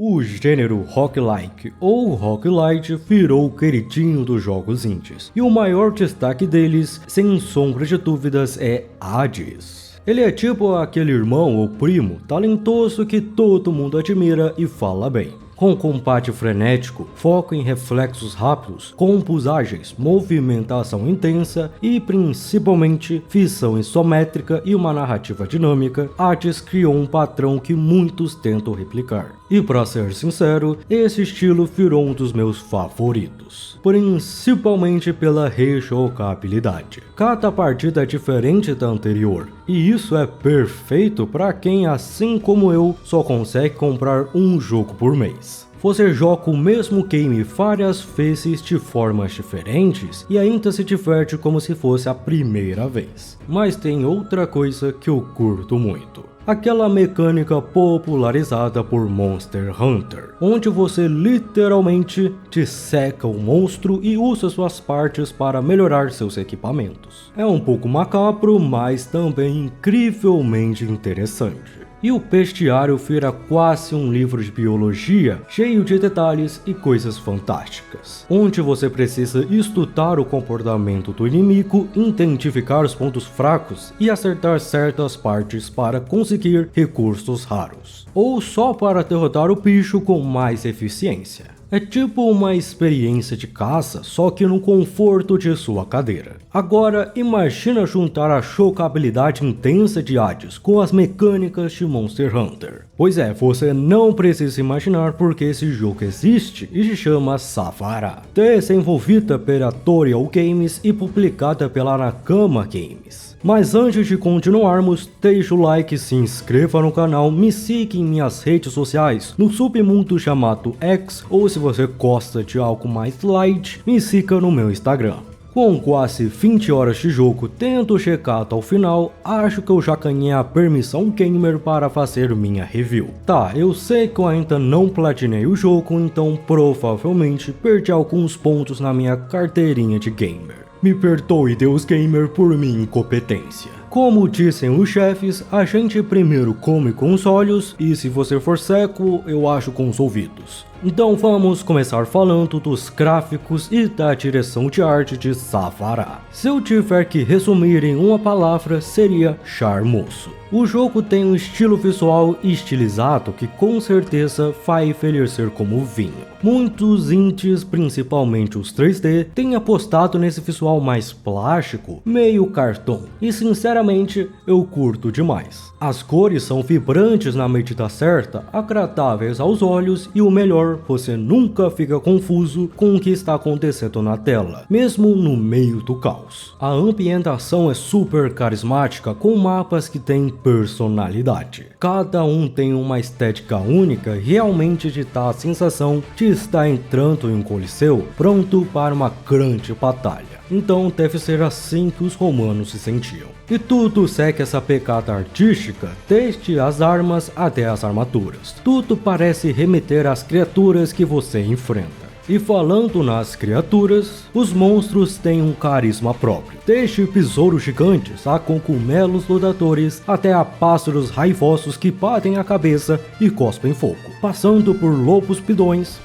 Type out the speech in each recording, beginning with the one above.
O gênero roguelike ou roguelite virou o queridinho dos jogos indies, e o maior destaque deles, sem sombra de dúvidas, é Hades. Ele é tipo aquele irmão ou primo talentoso que todo mundo admira e fala bem. Com combate frenético, foco em reflexos rápidos, combos ágeis, movimentação intensa e principalmente visão isométrica e uma narrativa dinâmica, Hades criou um padrão que muitos tentam replicar. E pra ser sincero, esse estilo virou um dos meus favoritos, principalmente pela rejogabilidade. Cada partida é diferente da anterior, e isso é perfeito para quem, assim como eu, só consegue comprar um jogo por mês. Você joga o mesmo game várias vezes de formas diferentes e ainda se diverte como se fosse a primeira vez. Mas tem outra coisa que eu curto muito. Aquela mecânica popularizada por Monster Hunter, onde você literalmente disseca o monstro e usa suas partes para melhorar seus equipamentos. É um pouco macabro, mas também incrivelmente interessante. E o bestiário vira quase um livro de biologia, cheio de detalhes e coisas fantásticas, onde você precisa estudar o comportamento do inimigo, identificar os pontos fracos e acertar certas partes para conseguir recursos raros, ou só para derrotar o bicho com mais eficiência. É tipo uma experiência de caça, só que no conforto de sua cadeira. Agora, imagina juntar a jogabilidade intensa de Hades com as mecânicas de Monster Hunter. Pois é, você não precisa imaginar porque esse jogo existe e se chama Savara. Desenvolvida pela Toriel Games e publicada pela Nakama Games. Mas antes de continuarmos, deixa o like, se inscreva no canal, me siga em minhas redes sociais, no submundo chamado X, ou se você gosta de algo mais light, me siga no meu Instagram. Com quase 20 horas de jogo tendo chegado ao final, acho que eu já ganhei a permissão gamer para fazer minha review. Tá, eu sei que eu ainda não platinei o jogo, então provavelmente perdi alguns pontos na minha carteirinha de gamer. Me perdoe, Deus Gamer, por minha incompetência. Como dizem os chefes, a gente primeiro come com os olhos e se você for cego, eu acho com os ouvidos. Então vamos começar falando dos gráficos e da direção de arte de Savara. Se eu tiver que resumir em uma palavra, seria charmoso. O jogo tem um estilo visual estilizado que com certeza vai envelhecer como vinho. Muitos indies, principalmente os 3D, têm apostado nesse visual mais plástico, meio cartão, e sinceramente eu curto demais. As cores são vibrantes na medida certa, agradáveis aos olhos e o melhor, você nunca fica confuso com o que está acontecendo na tela, mesmo no meio do caos. A ambientação é super carismática, com mapas que têm personalidade. Cada um tem uma estética única, realmente te dá a sensação de estar entrando em um coliseu pronto para uma grande batalha. Então deve ser assim que os romanos se sentiam. E tudo segue essa pegada artística, desde as armas até as armaduras. Tudo parece remeter às criaturas que você enfrenta. E falando nas criaturas, os monstros têm um carisma próprio. Desde besouros gigantes a cogumelos lutadores até a pássaros raivosos que batem a cabeça e cospem fogo, passando por lobos bidões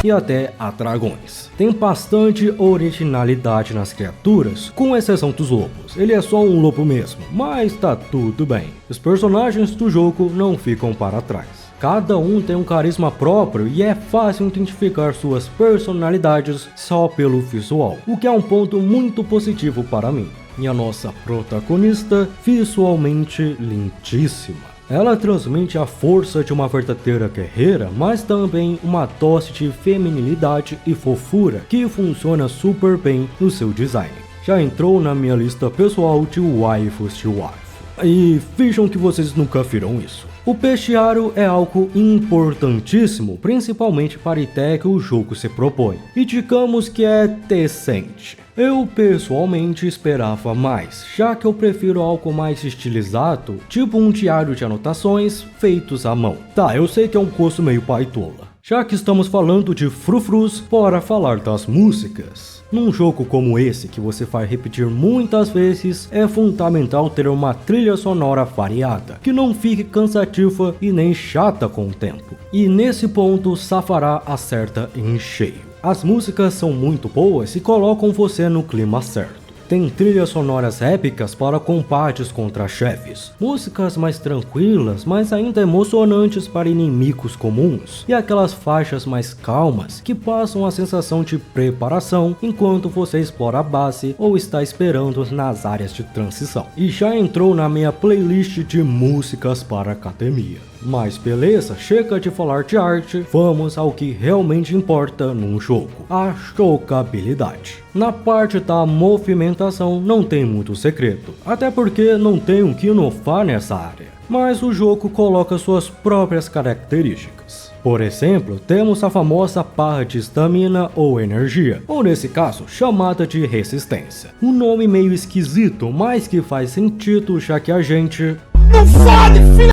e até a dragões. Tem bastante originalidade nas criaturas, com exceção dos lobos. Ele é só um lobo mesmo, mas tá tudo bem. Os personagens do jogo não ficam para trás. Cada um tem um carisma próprio e é fácil identificar suas personalidades só pelo visual, o que é um ponto muito positivo para mim. E a nossa protagonista, visualmente lindíssima. Ela transmite a força de uma verdadeira guerreira, mas também uma dose de feminilidade e fofura que funciona super bem no seu design. Já entrou na minha lista pessoal de waifus de waifu. E vejam que vocês nunca viram isso. O bestiário é algo importantíssimo, principalmente para a ideia que o jogo se propõe, e digamos que é decente. Eu pessoalmente esperava mais, já que eu prefiro algo mais estilizado, tipo um diário de anotações feitos à mão. Tá, eu sei que é um gosto meio baitola, Já que estamos falando de frufrus, bora falar das músicas. Num jogo como esse, que você vai repetir muitas vezes, é fundamental ter uma trilha sonora variada, que não fique cansativa e nem chata com o tempo. E nesse ponto, Safará acerta em cheio. As músicas são muito boas e colocam você no clima certo. Tem trilhas sonoras épicas para combates contra chefes, músicas mais tranquilas, mas ainda emocionantes para inimigos comuns, e aquelas faixas mais calmas que passam a sensação de preparação enquanto você explora a base ou está esperando nas áreas de transição. E já entrou na minha playlist de músicas para academia. Mas beleza, chega de falar de arte, vamos ao que realmente importa num jogo, a jogabilidade. Na parte da movimentação não tem muito segredo, até porque não tem o que inovar nessa área, mas o jogo coloca suas próprias características. Por exemplo, temos a famosa barra de estamina ou energia, ou nesse caso, chamada de resistência. Um nome meio esquisito, mas que faz sentido já que a gente...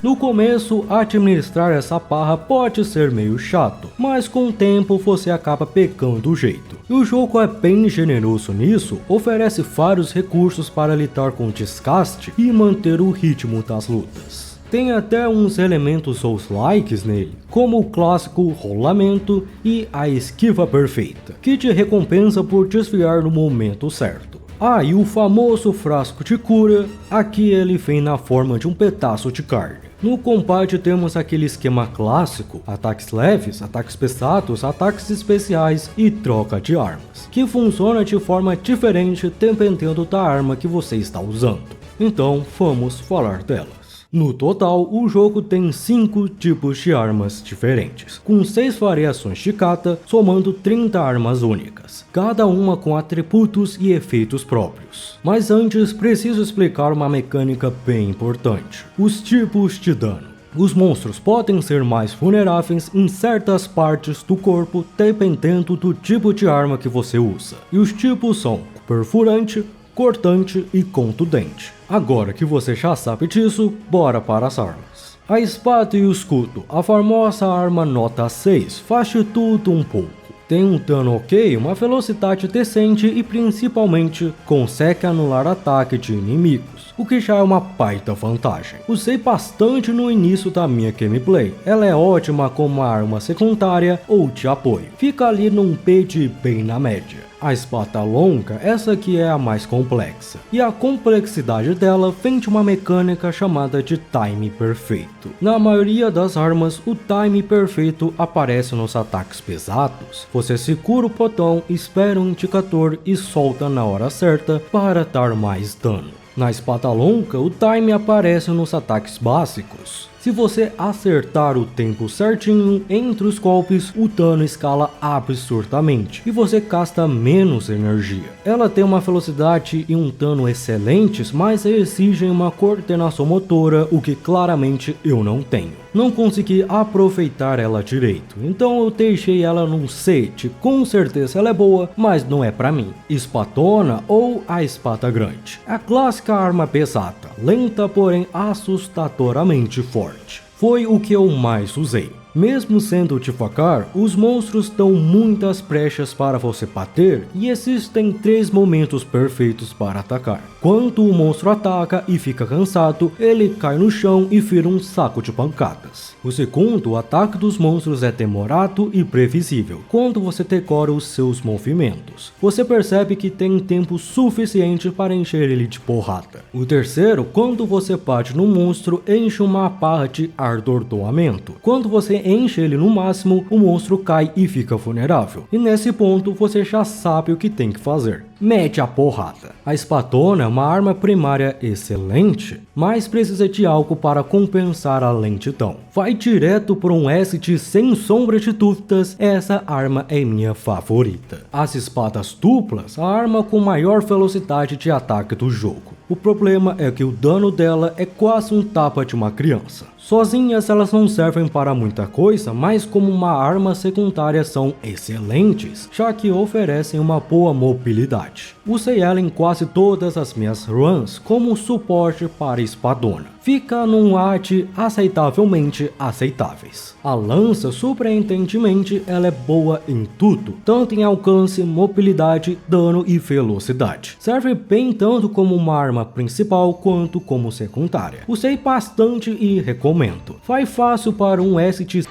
No começo, administrar essa barra pode ser meio chato, mas com o tempo você acaba pegando o jeito. E o jogo é bem generoso nisso, oferece vários recursos para lidar com o desgaste e manter o ritmo das lutas. Tem até uns elementos Souls-likes nele, como o clássico rolamento e a esquiva perfeita, que te recompensa por desviar no momento certo. Ah, e o famoso frasco de cura, aqui ele vem na forma de um pedaço de carne. No combate temos aquele esquema clássico, ataques leves, ataques pesados, ataques especiais e troca de armas, que funciona de forma diferente dependendo da arma que você está usando. Então vamos falar delas. No total, o jogo tem 5 tipos de armas diferentes, com 6 variações de kata, somando 30 armas únicas, cada uma com atributos e efeitos próprios. Mas antes, preciso explicar uma mecânica bem importante: os tipos de dano. Os monstros podem ser mais vulneráveis em certas partes do corpo dependendo do tipo de arma que você usa, e os tipos são perfurante, cortante e contundente. Agora que você já sabe disso, bora para as armas. A espada e o escudo, a famosa arma nota 6, faz de tudo um pouco. Tem um dano ok, uma velocidade decente e principalmente consegue anular ataque de inimigos, o que já é uma baita vantagem. Usei bastante no início da minha gameplay, ela é ótima como uma arma secundária ou de apoio, fica ali num PG bem na média. A espada longa, essa aqui é a mais complexa, e a complexidade dela vem de uma mecânica chamada de time perfeito. Na maioria das armas, o time perfeito aparece nos ataques pesados. Você segura o botão, espera um indicador e solta na hora certa para dar mais dano. Na espada longa, o time aparece nos ataques básicos. Se você acertar o tempo certinho entre os golpes, o dano escala absurdamente e você gasta menos energia. Ela tem uma velocidade e um dano excelentes, mas exigem uma coordenação motora, o que claramente eu não tenho. Não consegui aproveitar ela direito, então eu deixei ela num set. Com certeza ela é boa, mas não é pra mim. Espadona ou a espada grande. A clássica arma pesada, lenta porém assustadoramente forte. Foi o que eu mais usei. Mesmo sendo devagar, os monstros dão muitas brechas para você bater e existem 3 momentos perfeitos para atacar. Quando o monstro ataca e fica cansado, ele cai no chão e vira um saco de pancadas. O segundo, o ataque dos monstros é demorado e previsível, quando você decora os seus movimentos. Você percebe que tem tempo suficiente para encher ele de porrada. O terceiro, quando você bate no monstro, enche uma barra de atordoamento. Quando você enche ele no máximo, o monstro cai e fica vulnerável. E nesse ponto você já sabe o que tem que fazer. Mete a porrada. A espadona é uma arma primária excelente, mas precisa de algo para compensar a lentidão. Vai direto por um S sem sombra de dúvidas, essa arma é minha favorita. As espadas duplas, a arma com maior velocidade de ataque do jogo. O problema é que o dano dela é quase um tapa de uma criança. Sozinhas elas não servem para muita coisa, mas como uma arma secundária são excelentes, já que oferecem uma boa mobilidade. velocidade. Usei ela em quase todas as minhas runs como suporte para espadona. Fica num AD aceitavelmente aceitáveis. A lança, surpreendentemente, ela é boa em tudo, tanto em alcance, mobilidade, dano e velocidade. Serve bem tanto como uma arma principal quanto como secundária. Usei bastante e recomendo. Vai fácil para um ST.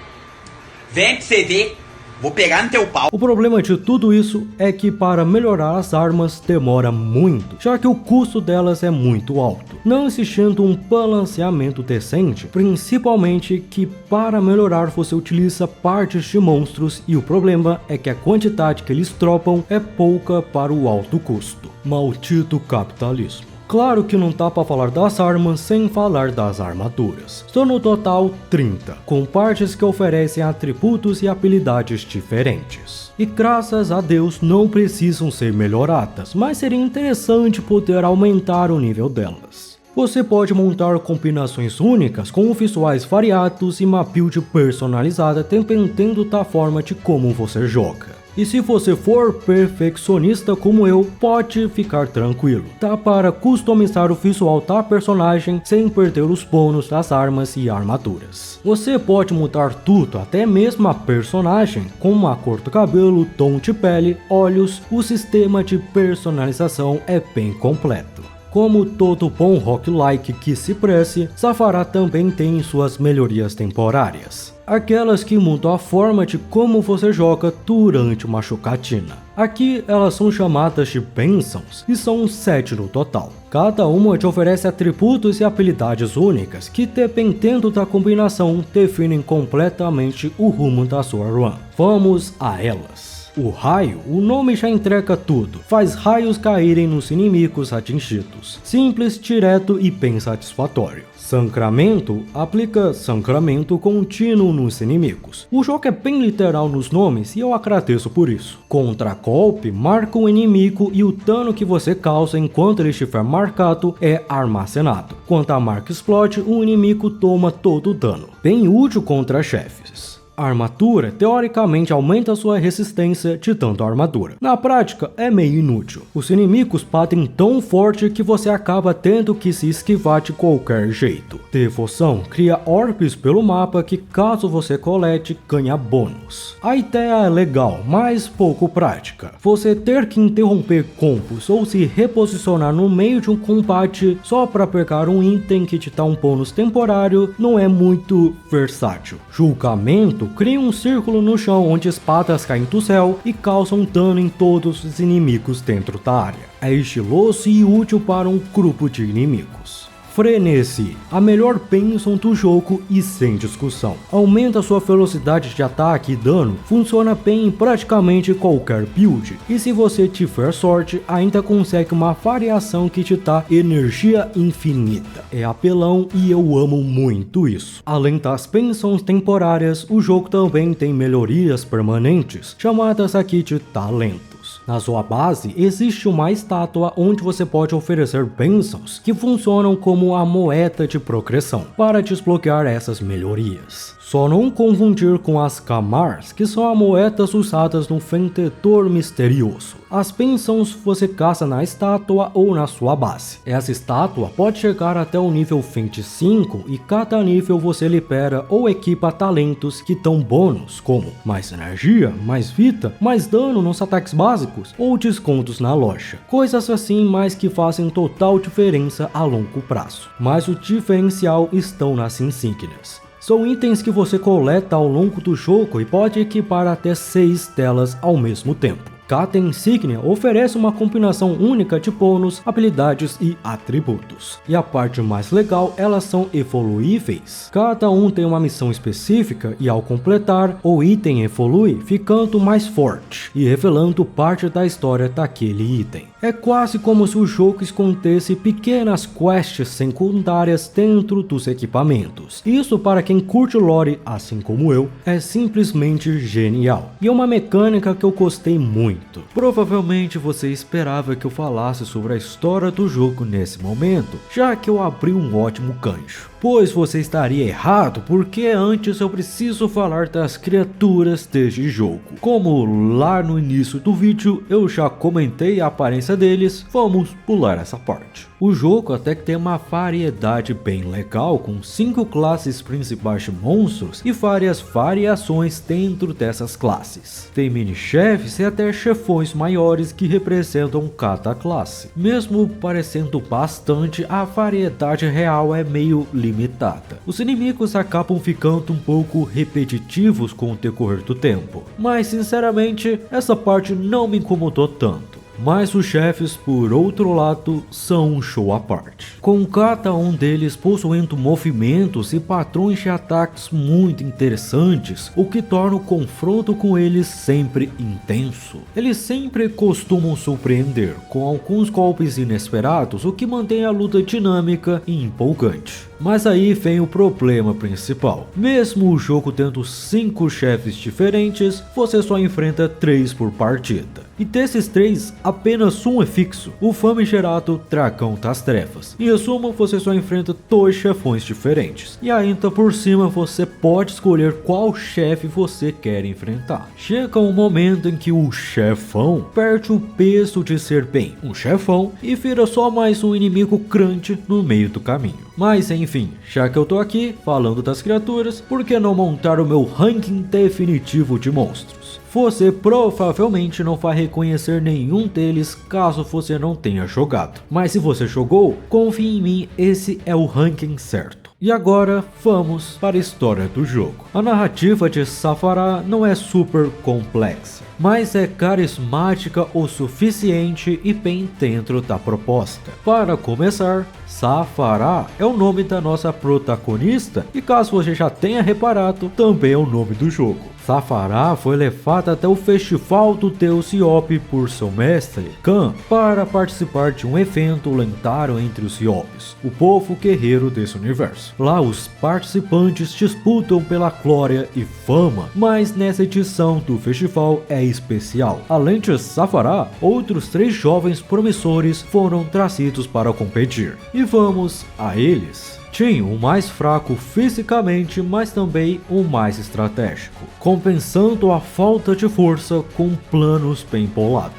Vem pra você ver. Vou pegar no teu pau. O problema de tudo isso é que para melhorar as armas demora muito, já que o custo delas é muito alto, não existindo um balanceamento decente, principalmente que para melhorar você utiliza partes de monstros e o problema é que a quantidade que eles dropam é pouca para o alto custo. Maldito capitalismo. Claro que não dá para falar das armas sem falar das armaduras. São no total 30, com partes que oferecem atributos e habilidades diferentes. E graças a Deus não precisam ser melhoradas, mas seria interessante poder aumentar o nível delas. Você pode montar combinações únicas com visuais variados e uma build personalizada dependendo da forma de como você joga. E se você for perfeccionista como eu, pode ficar tranquilo. Dá para customizar o visual da personagem sem perder os bônus das armas e armaduras. Você pode mudar tudo, até mesmo a personagem, como a cor do cabelo, tom de pele, olhos. O sistema de personalização é bem completo. Como todo bom roguelike que se preze, Zafará também tem suas melhorias temporárias. Aquelas que mudam a forma de como você joga durante uma jogatina. Aqui elas são chamadas de bênçãos e são 7 no total. Cada uma te oferece atributos e habilidades únicas que, dependendo da combinação, definem completamente o rumo da sua run. Vamos a elas. O raio, o nome já entrega tudo, faz raios caírem nos inimigos atingidos. Simples, direto e bem satisfatório. Sangramento, aplica sangramento contínuo nos inimigos. O jogo é bem literal nos nomes e eu agradeço por isso. Contragolpe, marca o inimigo e o dano que você causa enquanto ele estiver marcado é armazenado. Quando a marca explode, o inimigo toma todo o dano. Bem útil contra chefes. A armadura, teoricamente, aumenta sua resistência de tanta armadura. Na prática, é meio inútil. Os inimigos batem tão forte que você acaba tendo que se esquivar de qualquer jeito. Devoção cria orbes pelo mapa que, caso você colete, ganha bônus. A ideia é legal, mas pouco prática. Você ter que interromper combos ou se reposicionar no meio de um combate só para pegar um item que te dá um bônus temporário não é muito versátil. Julgamento cria um círculo no chão onde espadas caem do céu e causam dano em todos os inimigos dentro da área. É estiloso e útil para um grupo de inimigos. Frenesi, a melhor bênção do jogo e sem discussão. Aumenta sua velocidade de ataque e dano, funciona bem em praticamente qualquer build. E se você tiver sorte, ainda consegue uma variação que te dá energia infinita. É apelão e eu amo muito isso. Além das bênçãos temporárias, o jogo também tem melhorias permanentes, chamadas aqui de talentos. Na sua base, existe uma estátua onde você pode oferecer bênçãos que funcionam como a moeda de progressão para desbloquear essas melhorias. Só não confundir com as Kamars, que são as moedas usadas no vendedor misterioso. As bênçãos você caça na estátua ou na sua base. Essa estátua pode chegar até o nível 25 e cada nível você libera ou equipa talentos que dão bônus como mais energia, mais vida, mais dano nos ataques básicos ou descontos na loja. Coisas assim, mas que fazem total diferença a longo prazo. Mas o diferencial estão nas insígnias. São itens que você coleta ao longo do jogo e pode equipar até 6 delas ao mesmo tempo. Cada insígnia oferece uma combinação única de bônus, habilidades e atributos. E a parte mais legal, elas são evoluíveis. Cada um tem uma missão específica e ao completar, o item evolui ficando mais forte e revelando parte da história daquele item. É quase como se o jogo escondesse pequenas quests secundárias dentro dos equipamentos. Isso, para quem curte lore, assim como eu, é simplesmente genial. E é uma mecânica que eu gostei muito. Provavelmente você esperava que eu falasse sobre a história do jogo nesse momento, já que eu abri um ótimo gancho. Pois você estaria errado, porque antes eu preciso falar das criaturas deste jogo. Como lá no início do vídeo eu já comentei a aparência deles, vamos pular essa parte. O jogo até que tem uma variedade bem legal, com 5 classes principais de monstros e várias variações dentro dessas classes. Tem mini-chefes e até chefões maiores que representam cada classe. Mesmo parecendo bastante, a variedade real é meio limitada. Os inimigos acabam ficando um pouco repetitivos com o decorrer do tempo, mas sinceramente essa parte não me incomodou tanto. Mas os chefes, por outro lado, são um show à parte, com cada um deles possuindo movimentos e padrões de ataques muito interessantes, o que torna o confronto com eles sempre intenso. Eles sempre costumam surpreender, com alguns golpes inesperados, o que mantém a luta dinâmica e empolgante. Mas aí vem o problema principal. Mesmo o jogo tendo 5 chefes diferentes, você só enfrenta 3 por partida. E desses 3, apenas um é fixo, o famigerado Dragão das Trevas. Em suma, você só enfrenta 2 chefões diferentes. E ainda por cima, você pode escolher qual chefe você quer enfrentar. Chega um momento em que o chefão perde o peso de ser bem um chefão e vira só mais um inimigo grande no meio do caminho. Mas enfim, já que eu tô aqui falando das criaturas, por que não montar o meu ranking definitivo de monstros? Você provavelmente não vai reconhecer nenhum deles caso você não tenha jogado. Mas se você jogou, confie em mim, esse é o ranking certo. E agora vamos para a história do jogo. A narrativa de Safarah não é super complexa, mas é carismática o suficiente e bem dentro da proposta. Para começar, Safarah é o nome da nossa protagonista e, caso você já tenha reparado, também é o nome do jogo. Safarah foi levada até o festival do deus Iop por seu mestre, Khan, para participar de um evento lendário entre os Iopes, o povo guerreiro desse universo. Lá os participantes disputam pela glória e fama, mas nessa edição do festival é especial. Além de Safarah, outros 3 jovens promissores foram trazidos para competir. E vamos a eles. Tinha o mais fraco fisicamente, mas também o mais estratégico, compensando a falta de força com planos bem bolados.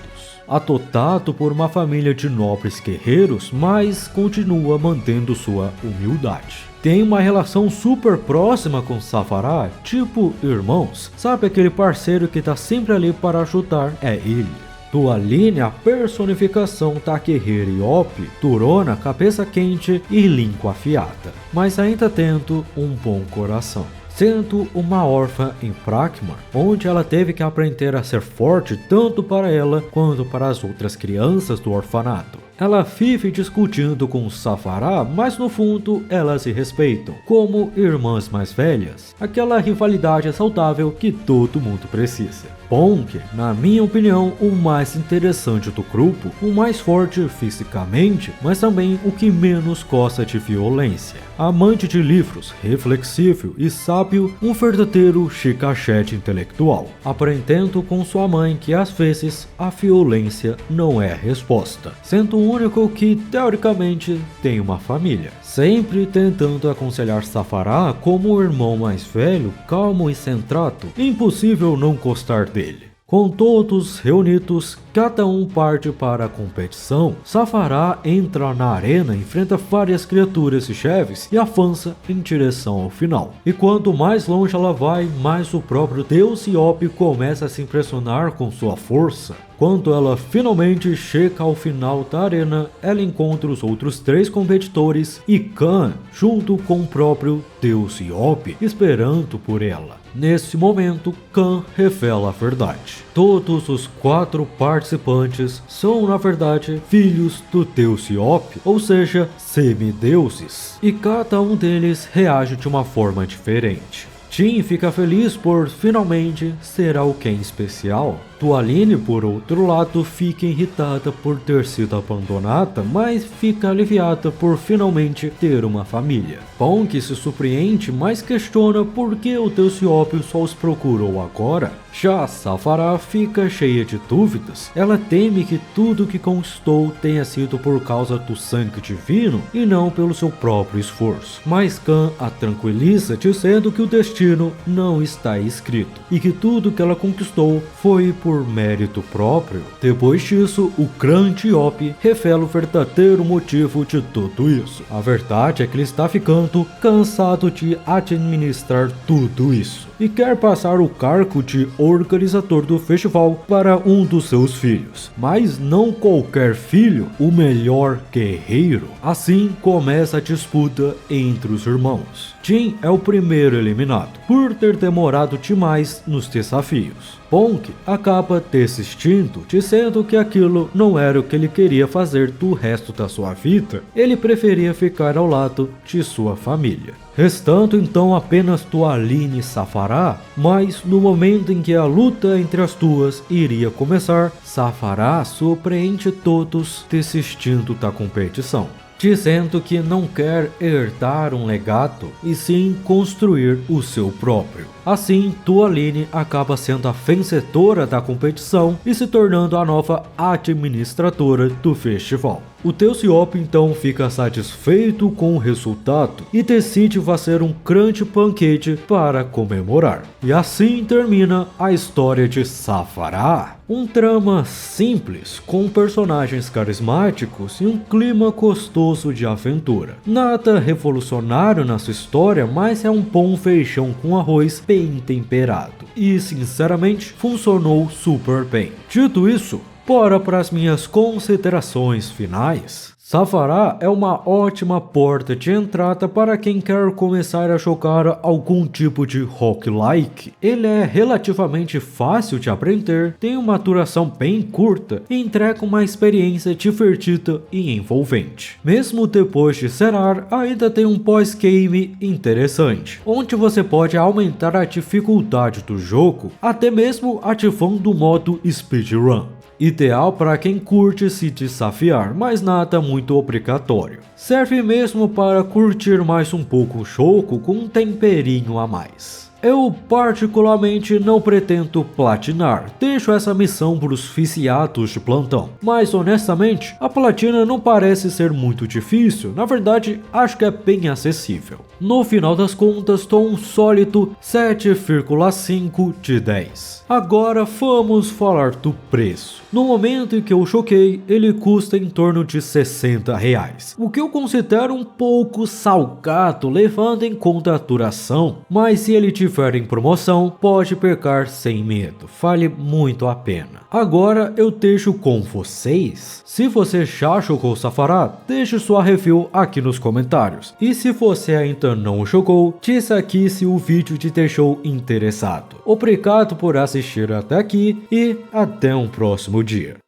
Adotado por uma família de nobres guerreiros, mas continua mantendo sua humildade. Tem uma relação super próxima com Safarah, tipo irmãos. Sabe aquele parceiro que tá sempre ali para ajudar? É ele. Dualine, a personificação da guerreira Iop, durona, cabeça quente e língua afiada, mas ainda tendo um bom coração. Sendo uma órfã em Prakmar, onde ela teve que aprender a ser forte tanto para ela quanto para as outras crianças do orfanato. Ela vive discutindo com Safarah, mas no fundo elas se respeitam, como irmãs mais velhas. Aquela rivalidade saudável que todo mundo precisa. Bonk, na minha opinião, o mais interessante do grupo, o mais forte fisicamente, mas também o que menos gosta de violência. Amante de livros, reflexivo e sábio, um verdadeiro chicachete intelectual, aprendendo com sua mãe que às vezes a violência não é a resposta, sendo o único que teoricamente tem uma família, sempre tentando aconselhar Safarah como o irmão mais velho, calmo e centrado. Impossível não gostar dele. Com todos reunidos, cada um parte para a competição. Safarah entra na arena, enfrenta várias criaturas e chefes e avança em direção ao final. E quanto mais longe ela vai, mais o próprio deus Iop começa a se impressionar com sua força. Quando ela finalmente chega ao final da arena, ela encontra os outros 3 competidores e Khan, junto com o próprio deus Iop, esperando por ela. Nesse momento, Khan revela a verdade. Todos os 4 participantes são, na verdade, filhos do deus Iop, ou seja, semideuses. E cada um deles reage de uma forma diferente. Tim fica feliz por finalmente ser alguém especial. Tualine, por outro lado, fica irritada por ter sido abandonada, mas fica aliviada por finalmente ter uma família. Ponk se surpreende, mas questiona por que o Teuciop só os procurou agora. Já Saphara fica cheia de dúvidas. Ela teme que tudo que conquistou tenha sido por causa do sangue divino e não pelo seu próprio esforço. Mas Khan a tranquiliza, dizendo que o destino não está escrito e que tudo que ela conquistou foi por mérito próprio. Depois disso, o Cran Diop revela o verdadeiro motivo de tudo isso. A verdade é que ele está ficando cansado de administrar tudo isso e quer passar o cargo de organizador do festival para um dos seus filhos. Mas não qualquer filho, o melhor guerreiro. Assim começa a disputa entre os irmãos. Jin é o primeiro eliminado, por ter demorado demais nos desafios. Ponk acaba desistindo, dizendo que aquilo não era o que ele queria fazer do resto da sua vida. Ele preferia ficar ao lado de sua família. Restando então apenas Tualine e Saphara, mas no momento em que a luta entre as duas iria começar, Saphara surpreende todos desistindo da competição, dizendo que não quer herdar um legado e sim construir o seu próprio. Assim, Tualine acaba sendo a vencedora da competição e se tornando a nova administradora do festival. O Teuciop então fica satisfeito com o resultado e decide fazer um grande banquete para comemorar. E assim termina a história de Saphara. Um drama simples, com personagens carismáticos e um clima gostoso de aventura. Nada revolucionário na sua história, mas é um bom feijão com arroz bem temperado. E sinceramente, funcionou super bem. Dito isso, bora para as minhas considerações finais. Saphara é uma ótima porta de entrada para quem quer começar a jogar algum tipo de roguelike. Ele é relativamente fácil de aprender, tem uma duração bem curta e entrega uma experiência divertida e envolvente. Mesmo depois de zerar, ainda tem um pós-game interessante, onde você pode aumentar a dificuldade do jogo, até mesmo ativando o modo speedrun. Ideal para quem curte se desafiar, mas nada muito obrigatório. Serve mesmo para curtir mais um pouco o jogo com um temperinho a mais. Eu particularmente não pretendo platinar, deixo essa missão para os viciados de plantão. Mas honestamente, a platina não parece ser muito difícil, na verdade acho que é bem acessível. No final das contas dou um sólido 7,5 de 10. Agora vamos falar do preço. No momento em que eu joguei, ele custa em torno de R$60, o que eu considero um pouco salgado levando em conta a duração, mas se ele tiver em promoção, pode pegar sem medo, vale muito a pena. Agora eu deixo com vocês. Se você já jogou Saphara, deixe sua review aqui nos comentários. E se você ainda não jogou, diz aqui se o vídeo te deixou interessado. Obrigado por assistir até aqui e até um próximo dia.